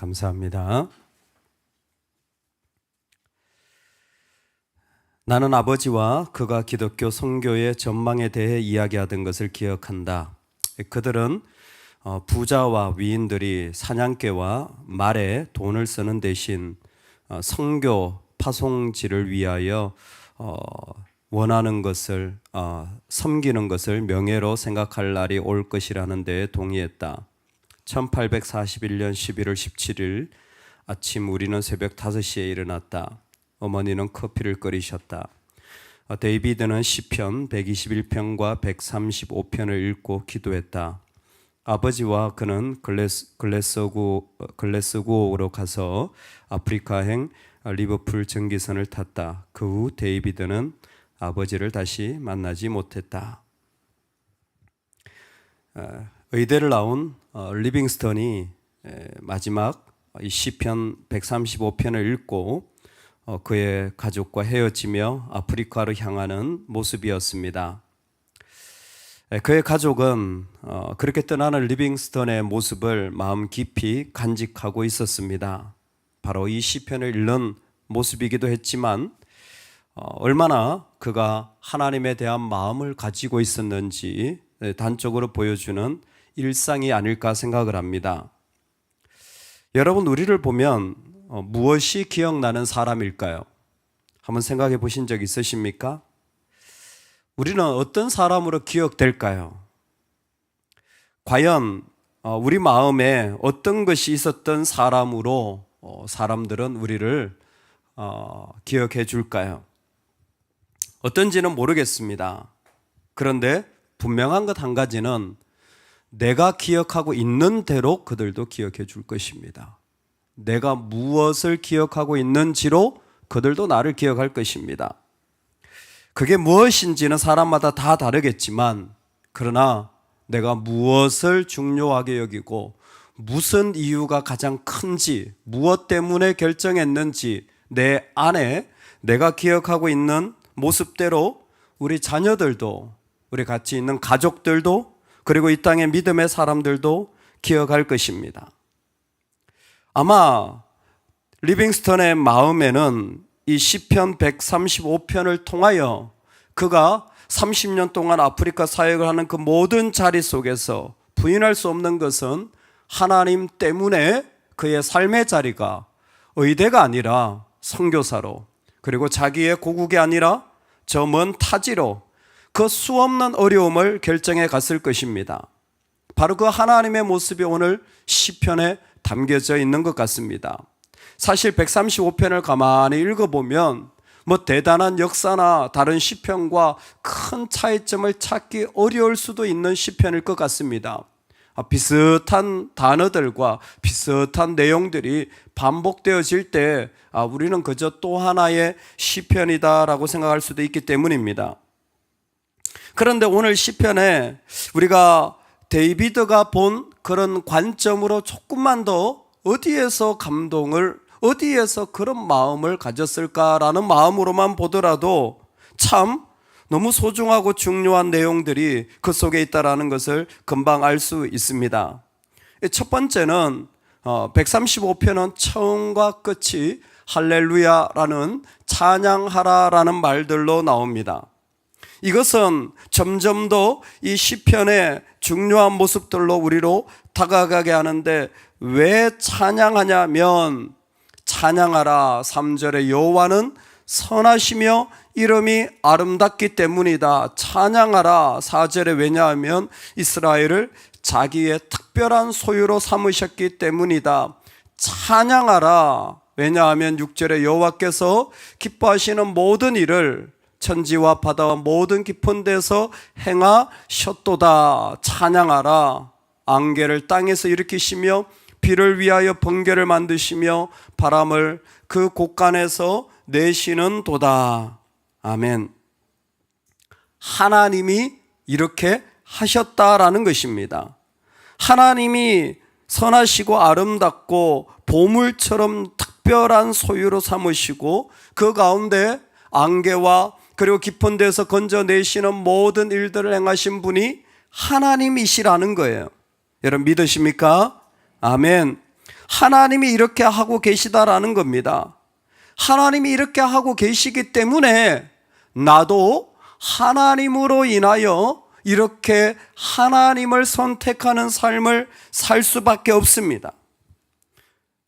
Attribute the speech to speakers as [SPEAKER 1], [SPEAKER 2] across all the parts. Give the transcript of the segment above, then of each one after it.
[SPEAKER 1] 감사합니다. 나는 아버지와 그가 기독교 선교의 전망에 대해 이야기하던 것을 기억한다. 그들은 부자와 위인들이 사냥개와 말에 돈을 쓰는 대신 선교 파송지를 위하여 원하는 것을 섬기는 것을 명예로 생각할 날이 올 것이라는 데에 동의했다. 1841년 11월 17일 아침 우리는 새벽 5시에 일어났다. 어머니는 커피를 끓이셨다. 데이비드는 시편 121편과 135편을 읽고 기도했다. 아버지와 그는 글래스고로 가서 아프리카행 리버풀 전기선을 탔다. 그 후 데이비드는 아버지를 다시 만나지 못했다. 의대를 나온 리빙스턴이 마지막 이 시편 135편을 읽고 그의 가족과 헤어지며 아프리카로 향하는 모습이었습니다. 그의 가족은 그렇게 떠나는 리빙스턴의 모습을 마음 깊이 간직하고 있었습니다. 바로 이 시편을 읽는 모습이기도 했지만 얼마나 그가 하나님에 대한 마음을 가지고 있었는지 단적으로 보여주는 일상이 아닐까 생각을 합니다. 여러분, 우리를 보면 무엇이 기억나는 사람일까요? 한번 생각해 보신 적 있으십니까? 우리는 어떤 사람으로 기억될까요? 과연 우리 마음에 어떤 것이 있었던 사람으로 사람들은 우리를 기억해 줄까요? 어떤지는 모르겠습니다. 그런데 분명한 것 한 가지는 내가 기억하고 있는 대로 그들도 기억해 줄 것입니다. 내가 무엇을 기억하고 있는지로 그들도 나를 기억할 것입니다. 그게 무엇인지는 사람마다 다 다르겠지만, 그러나 내가 무엇을 중요하게 여기고 무슨 이유가 가장 큰지, 무엇 때문에 결정했는지 내 안에 내가 기억하고 있는 모습대로 우리 자녀들도, 우리 같이 있는 가족들도, 그리고 이 땅의 믿음의 사람들도 기억할 것입니다. 아마 리빙스턴의 마음에는 이 시편 135편을 통하여 그가 30년 동안 아프리카 사역을 하는 그 모든 자리 속에서 부인할 수 없는 것은 하나님 때문에 그의 삶의 자리가 의대가 아니라 선교사로, 그리고 자기의 고국이 아니라 저 먼 타지로 그 수없는 어려움을 결정해 갔을 것입니다. 바로 그 하나님의 모습이 오늘 시편에 담겨져 있는 것 같습니다. 사실 135편을 가만히 읽어보면 대단한 역사나 다른 시편과 큰 차이점을 찾기 어려울 수도 있는 시편일 것 같습니다. 비슷한 단어들과 비슷한 내용들이 반복되어질 때 우리는 그저 또 하나의 시편이다라고 생각할 수도 있기 때문입니다. 그런데 오늘 시편에 우리가 데이비드가 본 그런 관점으로 조금만 더 어디에서 감동을, 어디에서 그런 마음을 가졌을까라는 마음으로만 보더라도 참 너무 소중하고 중요한 내용들이 그 속에 있다는 것을 금방 알 수 있습니다. 첫 번째는 135편은 처음과 끝이 할렐루야라는 찬양하라라는 말들로 나옵니다. 이것은 점점 더 이 시편의 중요한 모습들로 우리로 다가가게 하는데, 왜 찬양하냐면 찬양하라 3절에 여호와는 선하시며 이름이 아름답기 때문이다. 찬양하라 4절에 왜냐하면 이스라엘을 자기의 특별한 소유로 삼으셨기 때문이다. 찬양하라 왜냐하면 6절에 여호와께서 기뻐하시는 모든 일을 천지와 바다와 모든 깊은 데서 행하셨도다. 찬양하라. 안개를 땅에서 일으키시며 비를 위하여 번개를 만드시며 바람을 그 곳간에서 내시는 도다. 아멘. 하나님이 이렇게 하셨다라는 것입니다. 하나님이 선하시고 아름답고 보물처럼 특별한 소유로 삼으시고 그 가운데 안개와 그리고 깊은 데서 건져내시는 모든 일들을 행하신 분이 하나님이시라는 거예요. 여러분 믿으십니까? 아멘. 하나님이 이렇게 하고 계시다라는 겁니다. 하나님이 이렇게 하고 계시기 때문에 나도 하나님으로 인하여 이렇게 하나님을 선택하는 삶을 살 수밖에 없습니다.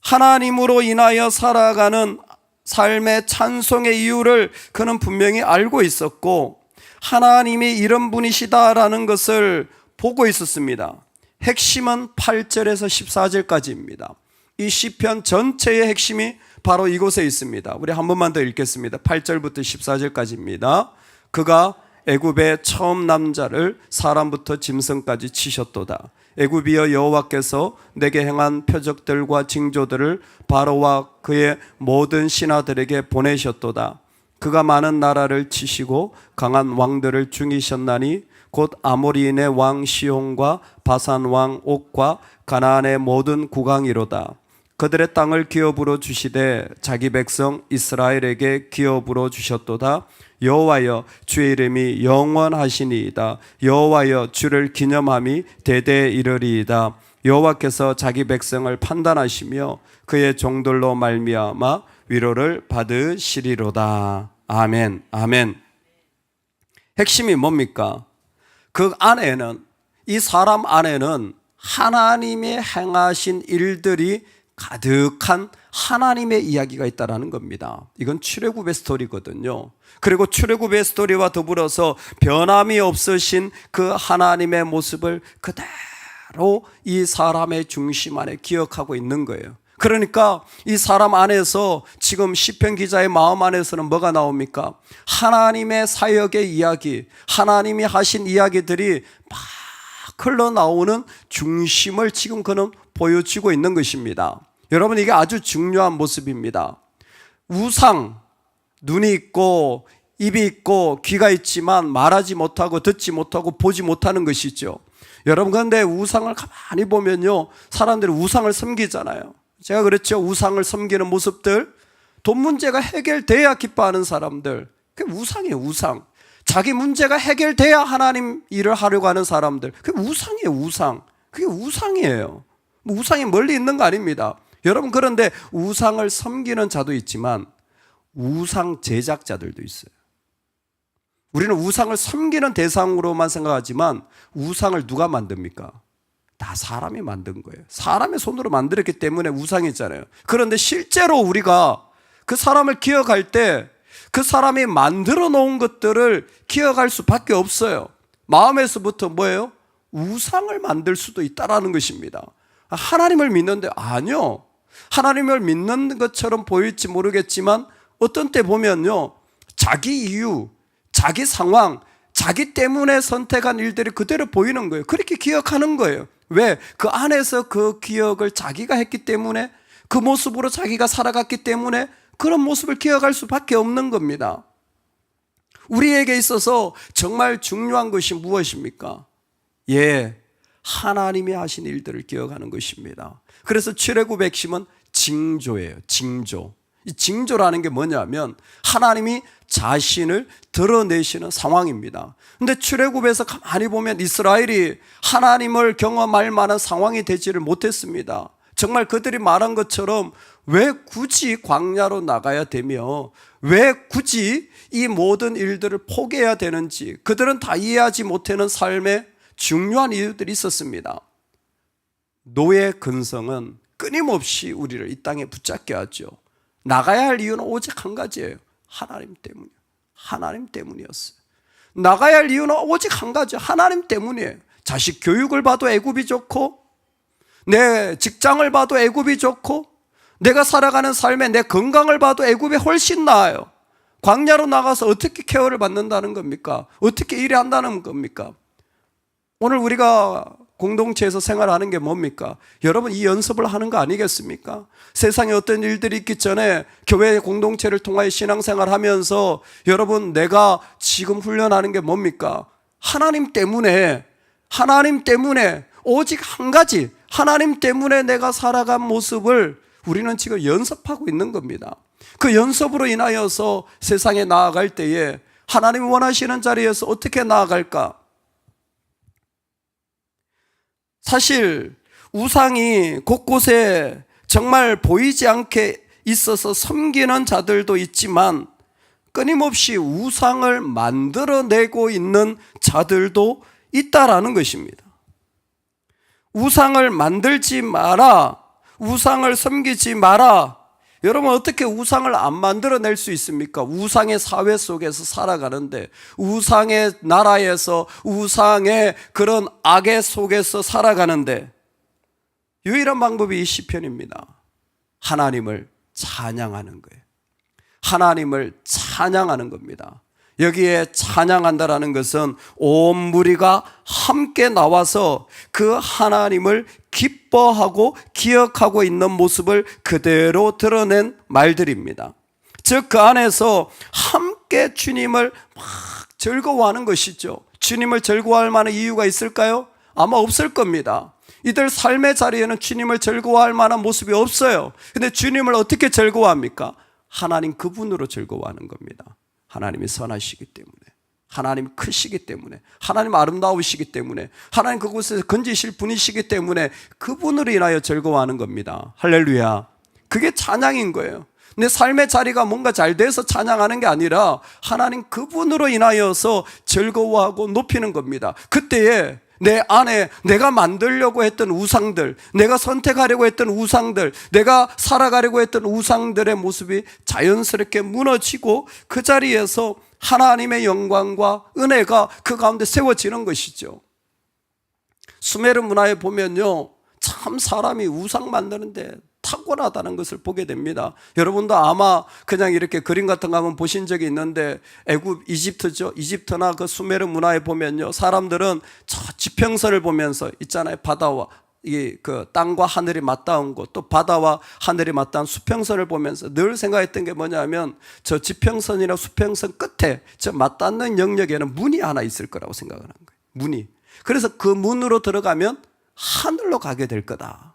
[SPEAKER 1] 하나님으로 인하여 살아가는 삶의 찬송의 이유를 그는 분명히 알고 있었고 하나님이 이런 분이시다라는 것을 보고 있었습니다. 핵심은 8절에서 14절까지입니다. 이 시편 전체의 핵심이 바로 이곳에 있습니다. 우리 한 번만 더 읽겠습니다. 8절부터 14절까지입니다. 그가 애굽의 처음 남자를 사람부터 짐승까지 치셨도다. 애굽이여 여호와께서 내게 행한 표적들과 징조들을 바로와 그의 모든 신하들에게 보내셨도다. 그가 많은 나라를 치시고 강한 왕들을 죽이셨나니 곧 아모리인의 왕 시온과 바산 왕 옥과 가나안의 모든 국왕이로다. 그들의 땅을 기업으로 주시되 자기 백성 이스라엘에게 기업으로 주셨도다. 여호와여 주의 이름이 영원하시니이다. 여호와여 주를 기념함이 대대에 이르리이다. 여호와께서 자기 백성을 판단하시며 그의 종들로 말미암아 위로를 받으시리로다. 아멘. 아멘. 핵심이 뭡니까? 그 안에는, 이 사람 안에는 하나님의 행하신 일들이 가득한 하나님의 이야기가 있다는 겁니다. 이건 출애굽의 스토리거든요. 그리고 출애굽의 스토리와 더불어서 변함이 없으신 그 하나님의 모습을 그대로 이 사람의 중심 안에 기억하고 있는 거예요. 그러니까 이 사람 안에서 지금 시편 기자의 마음 안에서는 뭐가 나옵니까? 하나님의 사역의 이야기, 하나님이 하신 이야기들이 막 흘러나오는 중심을 지금 그는 보여주고 있는 것입니다. 여러분, 이게 아주 중요한 모습입니다. 우상, 눈이 있고 입이 있고 귀가 있지만 말하지 못하고 듣지 못하고 보지 못하는 것이죠. 여러분, 그런데 우상을 가만히 보면요, 사람들이 우상을 섬기잖아요. 제가 그랬죠. 우상을 섬기는 모습들, 돈 문제가 해결돼야 기뻐하는 사람들, 그게 우상이에요. 우상. 자기 문제가 해결돼야 하나님 일을 하려고 하는 사람들, 그게 우상이에요. 우상. 그게 우상이에요. 뭐 우상이 멀리 있는 거 아닙니다. 여러분, 그런데 우상을 섬기는 자도 있지만 우상 제작자들도 있어요. 우리는 우상을 섬기는 대상으로만 생각하지만 우상을 누가 만듭니까? 다 사람이 만든 거예요. 사람의 손으로 만들었기 때문에 우상이잖아요. 그런데 실제로 우리가 그 사람을 기억할 때 그 사람이 만들어 놓은 것들을 기억할 수밖에 없어요. 마음에서부터 뭐예요? 우상을 만들 수도 있다라는 것입니다. 하나님을 믿는데 아니요. 하나님을 믿는 것처럼 보일지 모르겠지만 어떤 때 보면요, 자기 이유, 자기 상황, 자기 때문에 선택한 일들이 그대로 보이는 거예요. 그렇게 기억하는 거예요. 왜? 그 안에서 그 기억을 자기가 했기 때문에, 그 모습으로 자기가 살아갔기 때문에 그런 모습을 기억할 수밖에 없는 겁니다. 우리에게 있어서 정말 중요한 것이 무엇입니까? 하나님이 하신 일들을 기억하는 것입니다. 그래서 출애굽의 핵심은 징조예요. 징조. 이 징조라는 게 뭐냐면 하나님이 자신을 드러내시는 상황입니다. 근데 출애굽에서 가만히 보면 이스라엘이 하나님을 경험할 만한 상황이 되지를 못했습니다. 정말 그들이 말한 것처럼 왜 굳이 광야로 나가야 되며 왜 굳이 이 모든 일들을 포기해야 되는지 그들은 다 이해하지 못하는 삶의 중요한 이유들이 있었습니다. 노예 근성은 끊임없이 우리를 이 땅에 붙잡게 하죠. 나가야 할 이유는 오직 한 가지예요. 하나님 때문이에요. 하나님 때문이었어요. 나가야 할 이유는 오직 한 가지, 하나님 때문이에요. 자식 교육을 봐도 애굽이 좋고, 내 직장을 봐도 애굽이 좋고, 내가 살아가는 삶에 내 건강을 봐도 애굽이 훨씬 나아요. 광야로 나가서 어떻게 케어를 받는다는 겁니까? 어떻게 일을 한다는 겁니까? 오늘 우리가 공동체에서 생활하는 게 뭡니까? 여러분, 이 연습을 하는 거 아니겠습니까? 세상에 어떤 일들이 있기 전에 교회 공동체를 통하여 신앙생활하면서 여러분, 내가 지금 훈련하는 게 뭡니까? 하나님 때문에 오직 한 가지, 하나님 때문에 내가 살아간 모습을 우리는 지금 연습하고 있는 겁니다. 그 연습으로 인하여서 세상에 나아갈 때에 하나님이 원하시는 자리에서 어떻게 나아갈까? 사실 우상이 곳곳에 정말 보이지 않게 있어서 섬기는 자들도 있지만 끊임없이 우상을 만들어내고 있는 자들도 있다라는 것입니다. 우상을 만들지 마라, 우상을 섬기지 마라. 여러분, 어떻게 우상을 안 만들어낼 수 있습니까? 우상의 사회 속에서 살아가는데, 우상의 나라에서, 우상의 그런 악의 속에서 살아가는데 유일한 방법이 이 시편입니다. 하나님을 찬양하는 거예요. 하나님을 찬양하는 겁니다. 여기에 찬양한다라는 것은 온 무리가 함께 나와서 그 하나님을 기뻐하고 기억하고 있는 모습을 그대로 드러낸 말들입니다. 즉 그 안에서 함께 주님을 막 즐거워하는 것이죠. 주님을 즐거워할 만한 이유가 있을까요? 아마 없을 겁니다. 이들 삶의 자리에는 주님을 즐거워할 만한 모습이 없어요. 근데 주님을 어떻게 즐거워합니까? 하나님 그분으로 즐거워하는 겁니다. 하나님이 선하시기 때문에, 하나님이 크시기 때문에, 하나님 아름다우시기 때문에, 하나님 그곳에서 건지실 분이시기 때문에 그분으로 인하여 즐거워하는 겁니다. 할렐루야. 그게 찬양인 거예요. 내 삶의 자리가 뭔가 잘 돼서 찬양하는 게 아니라 하나님 그분으로 인하여서 즐거워하고 높이는 겁니다. 그때에 내 안에 내가 만들려고 했던 우상들, 내가 선택하려고 했던 우상들, 내가 살아가려고 했던 우상들의 모습이 자연스럽게 무너지고 그 자리에서 하나님의 영광과 은혜가 그 가운데 세워지는 것이죠. 수메르 문화에 보면요, 참 사람이 우상 만드는데 탁월하다는 것을 보게 됩니다. 여러분도 아마 그냥 이렇게 그림 같은 거 한번 보신 적이 있는데, 애굽 이집트죠. 이집트나 그 수메르 문화에 보면요, 사람들은 저 지평선을 보면서 있잖아요. 바다와 이 그 땅과 하늘이 맞닿은 곳, 또 바다와 하늘이 맞닿은 수평선을 보면서 늘 생각했던 게 뭐냐면, 저 지평선이나 수평선 끝에 저 맞닿는 영역에는 문이 하나 있을 거라고 생각을 한 거예요. 문이. 그래서 그 문으로 들어가면 하늘로 가게 될 거다.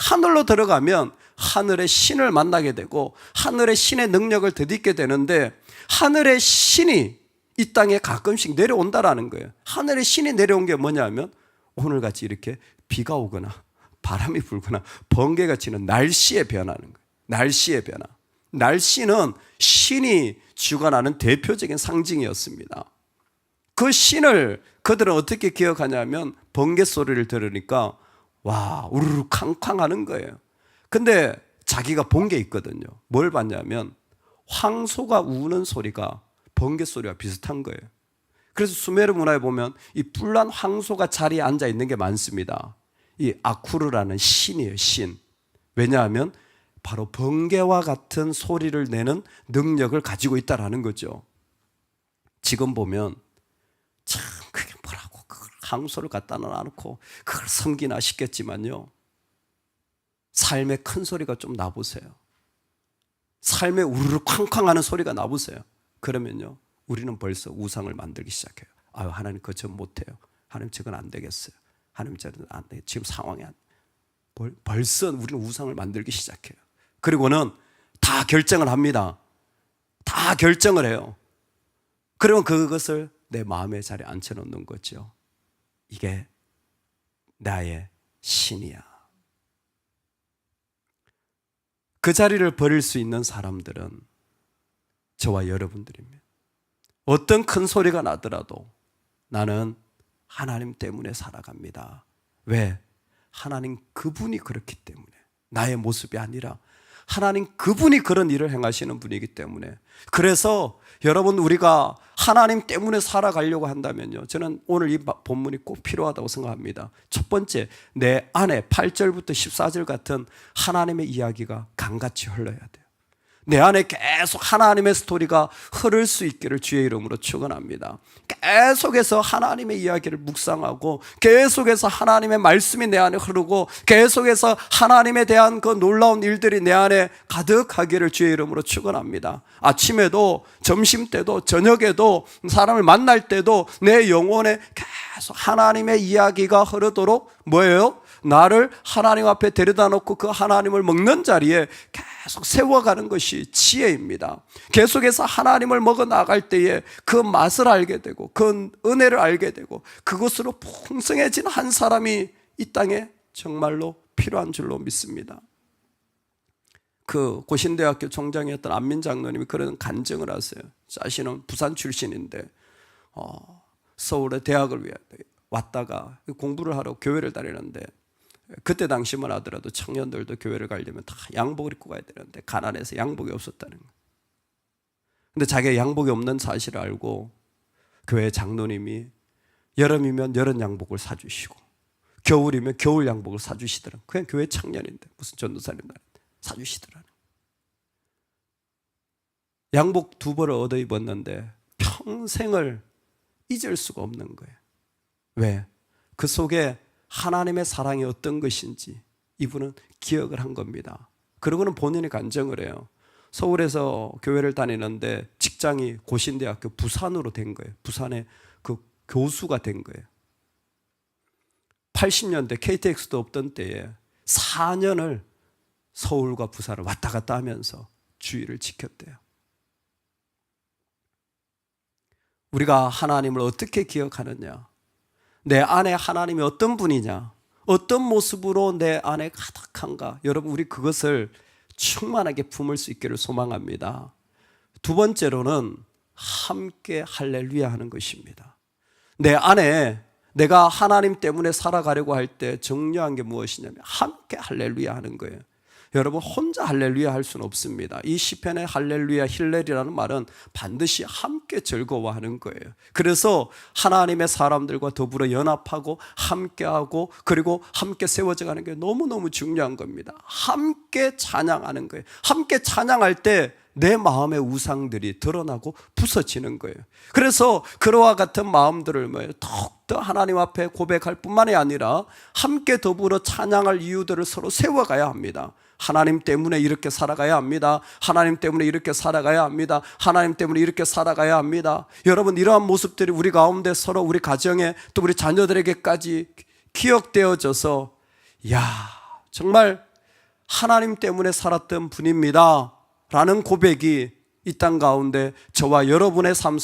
[SPEAKER 1] 하늘로 들어가면 하늘의 신을 만나게 되고 하늘의 신의 능력을 덧입게 되는데, 하늘의 신이 이 땅에 가끔씩 내려온다라는 거예요. 하늘의 신이 내려온 게 뭐냐면 오늘같이 이렇게 비가 오거나 바람이 불거나 번개가 치는 날씨의 변화는 거예요. 날씨의 변화. 날씨는 신이 주관하는 대표적인 상징이었습니다. 그 신을 그들은 어떻게 기억하냐면 번개 소리를 들으니까 와, 우르르 쾅쾅 하는 거예요. 근데 자기가 본 게 있거든요. 뭘 봤냐면 황소가 우는 소리가 번개 소리와 비슷한 거예요. 그래서 수메르 문화에 보면 이 뿔난 황소가 자리에 앉아 있는 게 많습니다. 이 아쿠르라는 신이에요, 신. 왜냐하면 바로 번개와 같은 소리를 내는 능력을 가지고 있다라는 거죠. 지금 보면 참 그게 뭐라고 그걸 황소를 갖다 놔놓고 그걸 섬기나 싶겠지만요, 삶의 큰 소리가 좀 나보세요. 삶의 우르르 쾅쾅 하는 소리가 나보세요. 그러면요, 우리는 벌써 우상을 만들기 시작해요. 아유, 하나님 그거 저 못해요. 하나님 저건 안 되겠어요. 하나님 저건 안 돼. 지금 상황이 안 돼. 벌써 우리는 우상을 만들기 시작해요. 그리고는 다 결정을 합니다. 다 결정을 해요. 그러면 그것을 내 마음의 자리에 앉혀놓는 거죠. 이게 나의 신이야. 그 자리를 버릴 수 있는 사람들은 저와 여러분들입니다. 어떤 큰 소리가 나더라도 나는 하나님 때문에 살아갑니다. 왜? 하나님 그분이 그렇기 때문에. 나의 모습이 아니라 하나님 그분이 그런 일을 행하시는 분이기 때문에. 그래서 여러분, 우리가 하나님 때문에 살아가려고 한다면요, 저는 오늘 이 본문이 꼭 필요하다고 생각합니다. 첫 번째, 내 안에 8절부터 14절 같은 하나님의 이야기가 강같이 흘러야 돼요. 내 안에 계속 하나님의 스토리가 흐를 수 있기를 주의 이름으로 축원합니다. 계속해서 하나님의 이야기를 묵상하고 계속해서 하나님의 말씀이 내 안에 흐르고 계속해서 하나님에 대한 그 놀라운 일들이 내 안에 가득하기를 주의 이름으로 축원합니다. 아침에도 점심때도 저녁에도 사람을 만날 때도 내 영혼에 계속 하나님의 이야기가 흐르도록 뭐예요? 나를 하나님 앞에 데려다 놓고 그 하나님을 먹는 자리에 계속 세워가는 것이 지혜입니다. 계속해서 하나님을 먹어 나갈 때에 그 맛을 알게 되고 그 은혜를 알게 되고 그것으로 풍성해진 한 사람이 이 땅에 정말로 필요한 줄로 믿습니다. 그 고신대학교 총장이었던 안민 장로님이 그런 간증을 하세요. 자신은 부산 출신인데 서울의 대학을 위해 왔다가 공부를 하러 교회를 다니는데, 그때 당시만 하더라도 청년들도 교회를 가려면 다 양복을 입고 가야 되는데 가난해서 양복이 없었다는 거예요. 근데 자기가 양복이 없는 사실을 알고 교회 장로님이 여름이면 여름 양복을 사주시고 겨울이면 겨울 양복을 사주시더라고요. 그냥 교회 청년인데 무슨 전도사님 사주시더라고요. 양복 2벌을 얻어 입었는데 평생을 잊을 수가 없는 거예요. 왜? 그 속에 하나님의 사랑이 어떤 것인지 이분은 기억을 한 겁니다. 그러고는 본인이 간증을 해요. 서울에서 교회를 다니는데 직장이 고신대학교 부산으로 된 거예요. 부산에 그 교수가 된 거예요. 80년대 KTX도 없던 때에 4년을 서울과 부산을 왔다 갔다 하면서 주의를 지켰대요. 우리가 하나님을 어떻게 기억하느냐? 내 안에 하나님이 어떤 분이냐? 어떤 모습으로 내 안에 가득한가? 여러분, 우리 그것을 충만하게 품을 수 있기를 소망합니다. 2번째로는 함께 할렐루야 하는 것입니다. 내 안에 내가 하나님 때문에 살아가려고 할 때 중요한 게 무엇이냐면 함께 할렐루야 하는 거예요. 여러분, 혼자 할렐루야 할 수는 없습니다. 이 시편의 할렐루야 힐렐이라는 말은 반드시 함께 즐거워하는 거예요. 그래서 하나님의 사람들과 더불어 연합하고 함께하고 그리고 함께 세워져 가는 게 너무너무 중요한 겁니다. 함께 찬양하는 거예요. 함께 찬양할 때 내 마음의 우상들이 드러나고 부서지는 거예요. 그래서 그와 같은 마음들을 더욱더 하나님 앞에 고백할 뿐만이 아니라 함께 더불어 찬양할 이유들을 서로 세워가야 합니다. 하나님 때문에 이렇게 살아가야 합니다. 하나님 때문에 이렇게 살아가야 합니다. 하나님 때문에 이렇게 살아가야 합니다. 여러분, 이러한 모습들이 우리 가운데 서로 우리 가정에 또 우리 자녀들에게까지 기억되어져서 정말 하나님 때문에 살았던 분입니다 라는 고백이 이 땅 가운데 저와 여러분의 삶